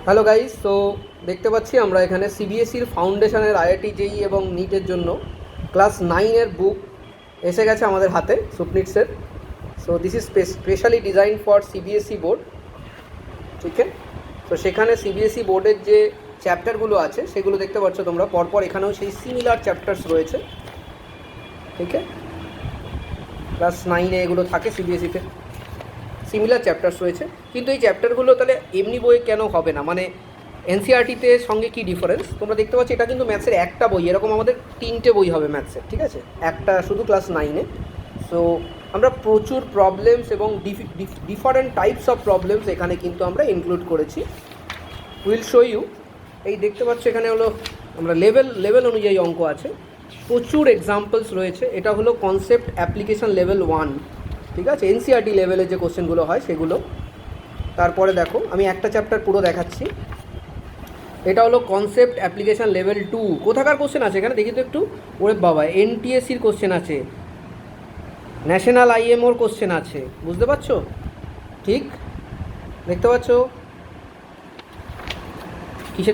Hello guys, তো দেখতে পাচ্ছি আমরা এখানে সিবিএসইর ফাউন্ডেশনের আইআইটি জেই এবং নিটের জন্য ক্লাস 9-এর বুক এসে গেছে আমাদের হাতে সুপনিটসের। So this is specially design for CBSE board, ঠিক আছে। তো সেখানে সিবিএসই বোর্ডের যে চ্যাপ্টারগুলো আছে সেগুলো দেখতে পাচ্ছ তোমরা পরপর, এখানেও সেই সিমিলার চ্যাপ্টার্স রয়েছে, ঠিক আছে। ক্লাস 9-এ এগুলো থাকে সিবিএসইতে, সিমিলার চ্যাপ্টার্স রয়েছে, কিন্তু এই চ্যাপ্টারগুলো তাহলে এমনি বইয়ে কেন হবে না, মানে এনসিআরটিতে সঙ্গে কি ডিফারেন্স তোমরা দেখতে পাচ্ছ। এটা কিন্তু ম্যাথসের একটা বই, এরকম আমাদের 3টে বই হবে ম্যাথসের, ঠিক আছে, একটা শুধু ক্লাস 9-এ। সো আমরা প্রচুর প্রবলেমস এবং ডিফারেন্ট টাইপস অফ প্রবলেমস এখানে কিন্তু আমরা ইনক্লুড করেছি। Will show you. এই দেখতে পাচ্ছ এখানে হলো আমরা লেভেল অনুযায়ী অঙ্ক আছে, প্রচুর এক্সাম্পলস রয়েছে। এটা হলো কনসেপ্ট অ্যাপ্লিকেশন লেভেল 1, ঠিক আছে, এনসিআরটি লেভেলে যে কোশ্চেনগুলো হয় সেগুলো। তারপরে দেখো আমি একটা চ্যাপ্টার পুরো দেখাচ্ছি। এটা হলো কনসেপ্ট অ্যাপ্লিকেশান লেভেল 2। কোথাকার কোশ্চেন আছে এখানে দেখি তো একটু। ওরে বাবা, এনটিএসির কোশ্চেন আছে, ন্যাশনাল আইএমওর কোশ্চেন আছে, বুঝতে পারছো? ঠিক দেখতে পাচ্ছ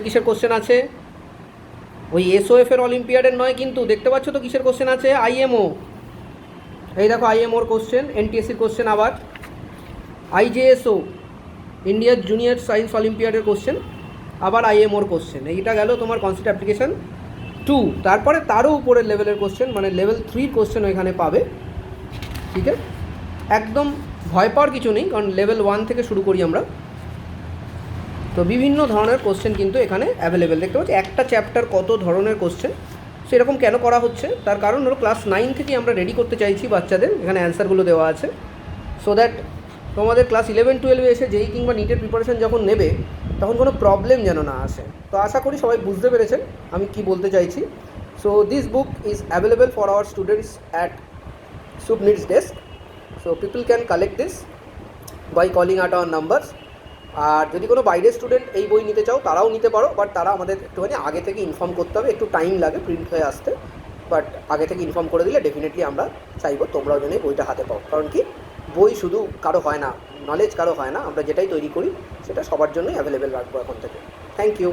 কিসের কোশ্চেন আছে। ওই এসওএফের অলিম্পিয়াডের নয় কিন্তু, দেখতে পাচ্ছ তো কিসের কোশ্চেন আছে, আইএমও। এই দেখো আইএমওর কোশ্চেন, এনটিএসির কোশ্চেন, আবার আইজেএসও ইন্ডিয়ার জুনিয়র সায়েন্স অলিম্পিয়াডের কোশ্চেন, আবার আইএমওর কোশ্চেন। এইটা গেল তোমার কনসেপ্ট অ্যাপ্লিকেশান 2। তারপরে তারও উপরের লেভেলের কোশ্চেন, মানে লেভেল 3 কোশ্চেন ওইখানে পাবে, ঠিক আছে। একদম ভয় পাওয়ার কিছু নেই, কারণ লেভেল 1 থেকে শুরু করি আমরা। তো বিভিন্ন ধরনের কোশ্চেন কিন্তু এখানে অ্যাভেলেবেল। দেখতে পাচ্ছি একটা চ্যাপ্টার কত ধরনের কোশ্চেন। সেরকম কেন করা হচ্ছে, তার কারণ হলো ক্লাস 9 থেকেই আমরা রেডি করতে চাইছি বাচ্চাদের। এখানে অ্যান্সারগুলো দেওয়া আছে, সো দ্যাট তোমাদের ক্লাস 11-12-এ এসে যেই কিংবা নিটের প্রিপারেশন যখন নেবে তখন কোনো প্রবলেম যেন না আসে। তো আশা করি সবাই বুঝতে পেরেছেন আমি কি বলতে চাইছি। So this book is available for our students at Supnits desk. So people can collect this by calling out our numbers. আর যদি কোনো বাইরের স্টুডেন্ট এই বই নিতে চাও তারাও নিতে পারো, বাট তারা আমাদের একটুখানি আগে থেকে ইনফর্ম করতে হবে, একটু টাইম লাগে প্রিন্ট হয়ে আসতে, বাট আগে থেকে ইনফর্ম করে দিলে ডেফিনেটলি আমরা চাইবো তোমরাও যেন এই বইটা হাতে পাও। কারণ কি, বই শুধু কারো হয় না, নলেজ কারো হয় না, আমরা যেটাই তৈরি করি সেটা সবার জন্যই অ্যাভেলেবেল রাখবো এখন থেকে। Thank you.